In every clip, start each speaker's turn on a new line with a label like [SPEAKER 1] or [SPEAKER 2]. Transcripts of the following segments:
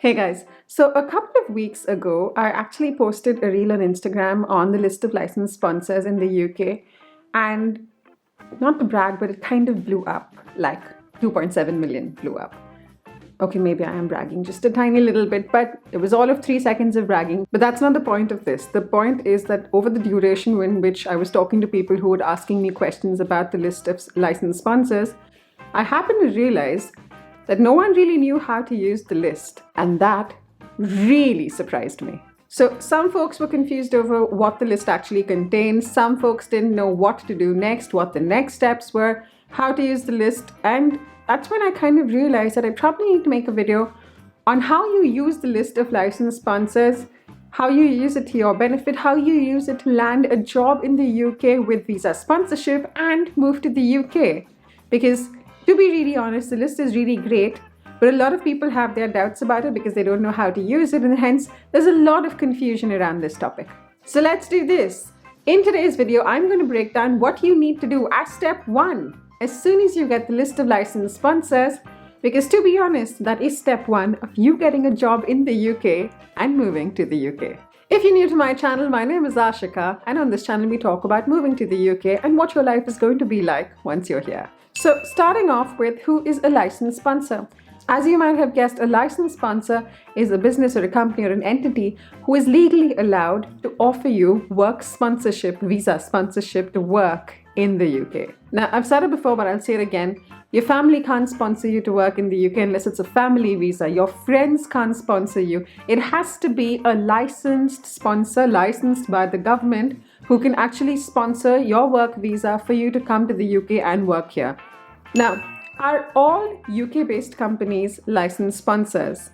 [SPEAKER 1] Hey guys, so a couple of weeks ago, I actually posted a reel on Instagram on the list of licensed sponsors in the UK, and not to brag, but it kind of blew up, like 2.7 million blew up. Okay, maybe I am bragging just a tiny little bit, but it was all of 3 seconds of bragging. But that's not the point of this. The point is that over the duration in which I was talking to people who were asking me questions about the list of licensed sponsors, I happened to realize that no one really knew how to use the list, and that really surprised me. So some folks were confused over what the list actually contains, some folks didn't know what to do next, what the next steps were, how to use the list, and that's when I kind of realized that I probably need to make a video on how you use the list of licensed sponsors, how you use it to your benefit, how you use it to land a job in the UK with visa sponsorship and move to the UK. Because to be really honest, the list is really great, but a lot of people have their doubts about it because they don't know how to use it, and hence there's a lot of confusion around this topic. So let's do this. In today's video, I'm going to break down what you need to do as step 1 as soon as you get the list of licensed sponsors, because to be honest, that is step 1 of you getting a job in the UK and moving to the UK. If you're new to my channel, my name is Ashika, and on this channel we talk about moving to the UK and what your life is going to be like once you're here. So starting off with, who is a licensed sponsor? As you might have guessed, a licensed sponsor is a business or a company or an entity who is legally allowed to offer you work sponsorship, visa sponsorship to work in the UK. Now, I've said it before, but I'll say it again. Your family can't sponsor you to work in the UK unless it's a family visa. Your friends can't sponsor you. It has to be a licensed sponsor, licensed by the government, who can actually sponsor your work visa for you to come to the UK and work here. Now, are all UK-based companies licensed sponsors?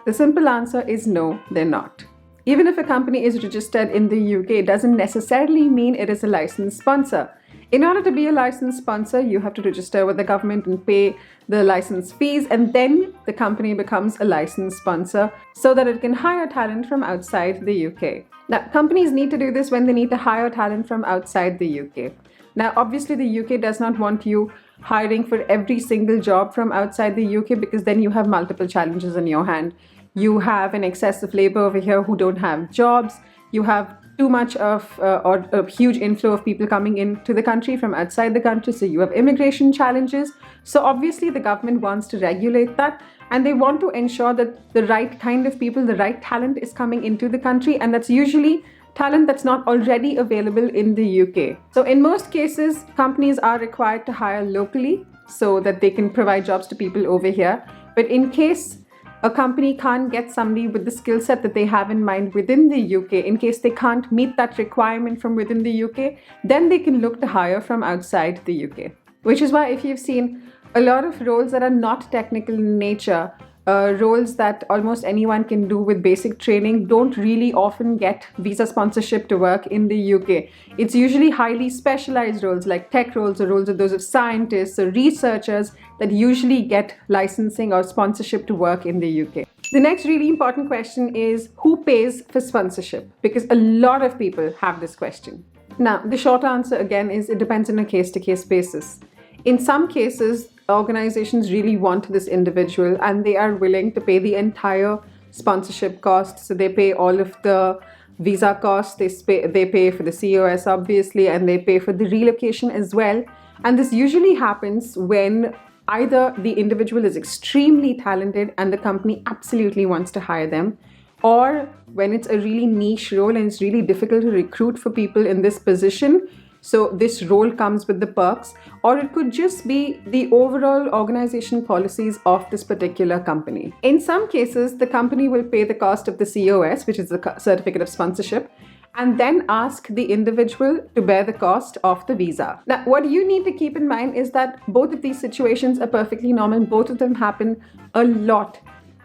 [SPEAKER 1] The simple answer is no, they're not. Even if a company is registered in the UK, it doesn't necessarily mean it is a licensed sponsor. In order to be a licensed sponsor, you have to register with the government and pay the license fees, and then the company becomes a licensed sponsor so that it can hire talent from outside the UK. Now, companies need to do this when they need to hire talent from outside the UK. Now, obviously, the UK does not want you hiring for every single job from outside the UK, because then you have multiple challenges in your hand. You have an excess of labor over here who don't have jobs. You have too much of or a huge inflow of people coming into the country from outside the country. So you have immigration challenges. So obviously the government wants to regulate that, and they want to ensure that the right kind of people, the right talent is coming into the country, and that's usually talent that's not already available in the UK. So in most cases, companies are required to hire locally so that they can provide jobs to people over here. But in case a company can't get somebody with the skill set that they have in mind within the UK, in case they can't meet that requirement from within the UK, then they can look to hire from outside the UK. Which is why if you've seen a lot of roles that are not technical in nature, roles that almost anyone can do with basic training, don't really often get visa sponsorship to work in the UK. It's usually highly specialized roles like tech roles or roles of those of scientists or researchers that usually get licensing or sponsorship to work in the UK. The next really important question is, who pays for sponsorship? Because a lot of people have this question. Now, the short answer again is it depends on a case-to-case basis. In some cases, organizations really want this individual and they are willing to pay the entire sponsorship cost. So they pay all of the visa costs, they pay for the COS obviously, and they pay for the relocation as well. And this usually happens when either the individual is extremely talented and the company absolutely wants to hire them, or when it's a really niche role and it's really difficult to recruit for people in this position. So this role comes with the perks, or it could just be the overall organization policies of this particular company. In some cases, the company will pay the cost of the COS, which is the certificate of sponsorship, and then ask the individual to bear the cost of the visa. Now, what you need to keep in mind is that both of these situations are perfectly normal. Both of them happen a lot.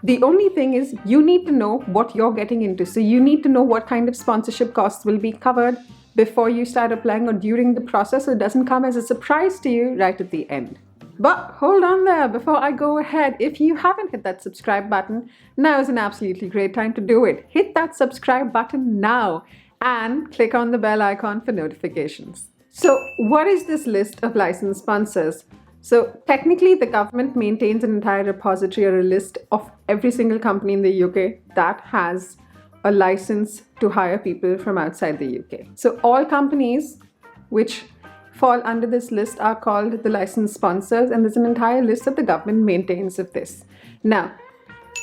[SPEAKER 1] The only thing is you need to know what you're getting into. So you need to know what kind of sponsorship costs will be covered before you start applying or during the process, so it doesn't come as a surprise to you right at the end. But hold on there, before I go ahead, if you haven't hit that subscribe button, now is an absolutely great time to do it. Hit that subscribe button now and click on the bell icon for notifications. So what is this list of licensed sponsors? So technically, the government maintains an entire repository or a list of every single company in the UK that has a license to hire people from outside the UK. So all companies which fall under this list are called the licensed sponsors, and there's an entire list that the government maintains of this. Now,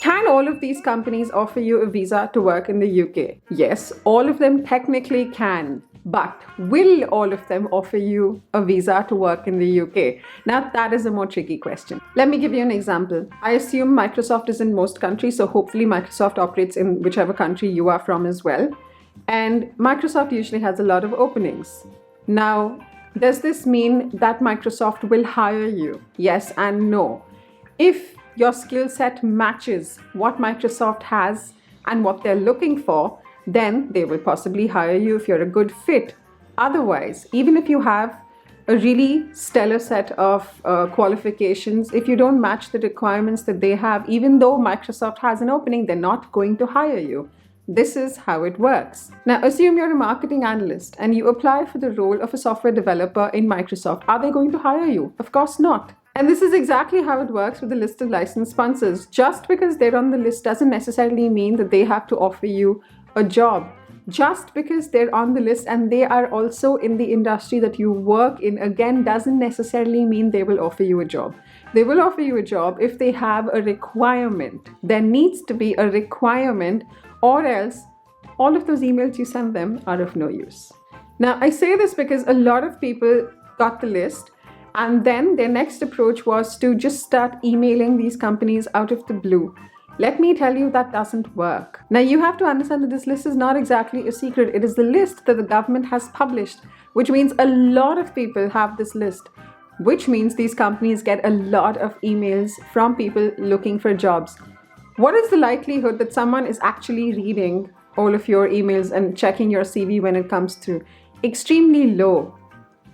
[SPEAKER 1] can all of these companies offer you a visa to work in the UK? Yes, all of them technically can. But will all of them offer you a visa to work in the UK? Now, that is a more tricky question. Let me give you an example. I assume Microsoft is in most countries, so hopefully Microsoft operates in whichever country you are from as well. And Microsoft usually has a lot of openings. Now, does this mean that Microsoft will hire you? Yes and no. If your skill set matches what Microsoft has and what they're looking for, then they will possibly hire you if you're a good fit. Otherwise, even if you have a really stellar set of qualifications, if you don't match the requirements that they have, even though Microsoft has an opening, they're not going to hire you. This is how it works. Now, assume you're a marketing analyst and you apply for the role of a software developer in Microsoft. Are they going to hire you? Of course not. And this is exactly how it works with the list of licensed sponsors. Just because they're on the list doesn't necessarily mean that they have to offer you a job. Just because they're on the list and they are also in the industry that you work in, again, doesn't necessarily mean they will offer you a job. They will offer you a job if they have a requirement. There needs to be a requirement, or else all of those emails you send them are of no use. Now, I say this because a lot of people got the list, and then their next approach was to just start emailing these companies out of the blue. Let me tell you, that doesn't work. Now, you have to understand that this list is not exactly a secret. It is the list that the government has published, which means a lot of people have this list, which means these companies get a lot of emails from people looking for jobs. What is the likelihood that someone is actually reading all of your emails and checking your CV when it comes through? Extremely low.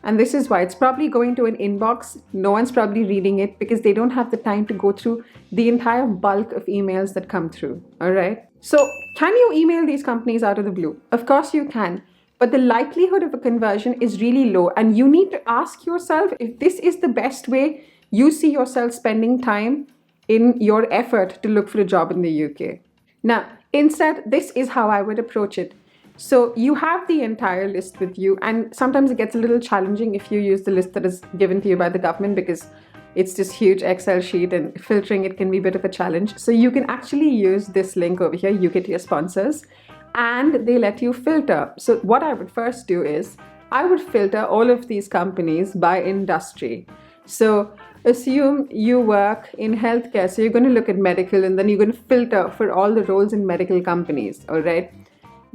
[SPEAKER 1] And this is why it's probably going to an inbox. No one's probably reading it because they don't have the time to go through the entire bulk of emails that come through. All right. So can you email these companies out of the blue? Of course you can. But the likelihood of a conversion is really low. And you need to ask yourself if this is the best way you see yourself spending time in your effort to look for a job in the UK. Now, instead, this is how I would approach it. So you have the entire list with you, and sometimes it gets a little challenging if you use the list that is given to you by the government because it's this huge Excel sheet and filtering it can be a bit of a challenge. So you can actually use this link over here, UK Tier Sponsors, and they let you filter. So what I would first do is I would filter all of these companies by industry. So assume you work in healthcare, so you're going to look at medical, and then you're going to filter for all the roles in medical companies, all right?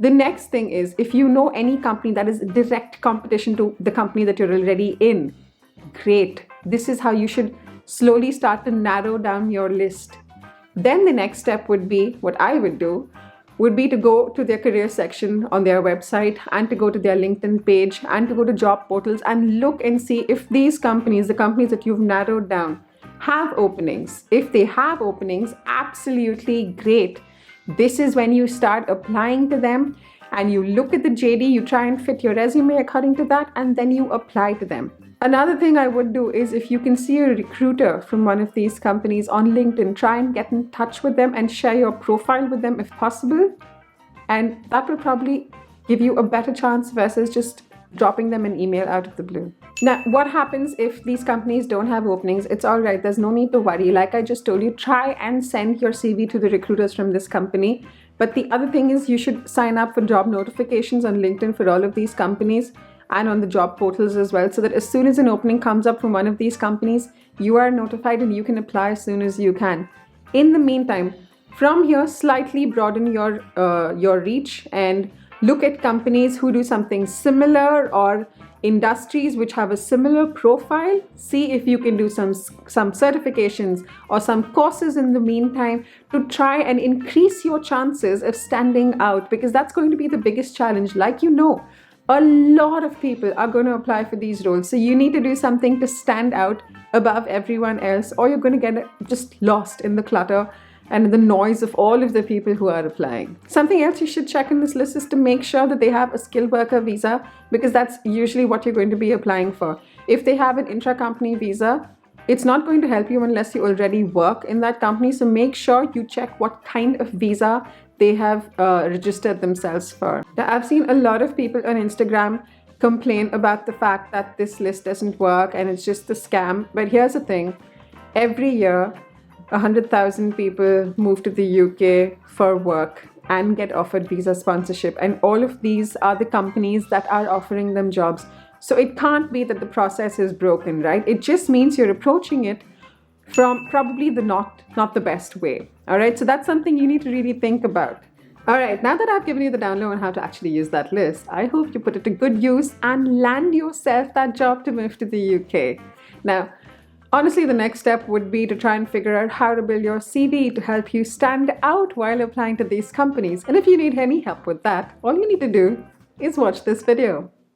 [SPEAKER 1] The next thing is, if you know any company that is direct competition to the company that you're already in, great. This is how you should slowly start to narrow down your list. Then the next step would be, what I would do, would be to go to their career section on their website and to go to their LinkedIn page and to go to job portals and look and see if these companies, the companies that you've narrowed down, have openings. If they have openings, absolutely great. This is when you start applying to them and you look at the JD, you try and fit your resume according to that, and then you apply to them. Another thing I would do is, if you can see a recruiter from one of these companies on LinkedIn, try and get in touch with them and share your profile with them if possible. And that will probably give you a better chance versus just dropping them an email out of the blue. Now, what happens if these companies don't have openings? It's all right. There's no need to worry. Like I just told you, try and send your CV to the recruiters from this company. But the other thing is, you should sign up for job notifications on LinkedIn for all of these companies and on the job portals as well, so that as soon as an opening comes up from one of these companies, you are notified and you can apply as soon as you can. In the meantime, from here, slightly broaden your reach and look at companies who do something similar or industries which have a similar profile. See if you can do some certifications or some courses in the meantime to try and increase your chances of standing out, because that's going to be the biggest challenge. Like, you know, a lot of people are going to apply for these roles. So you need to do something to stand out above everyone else, or you're going to get just lost in the clutter and the noise of all of the people who are applying. Something else you should check in this list is to make sure that they have a skilled worker visa, because that's usually what you're going to be applying for. If they have an intra-company visa, It's not going to help you unless you already work in that company. So make sure you check what kind of visa they have registered themselves for. Now, I've seen a lot of people on Instagram complain about the fact that this list doesn't work and it's just a scam. But here's the thing, every year, 100,000 people move to the UK for work and get offered visa sponsorship. And all of these are the companies that are offering them jobs. So it can't be that the process is broken, right? It just means you're approaching it from probably the not the best way. All right, so that's something you need to really think about. All right, now that I've given you the download on how to actually use that list, I hope you put it to good use and land yourself that job to move to the UK. Now, honestly, the next step would be to try and figure out how to build your CV to help you stand out while applying to these companies. And if you need any help with that, all you need to do is watch this video.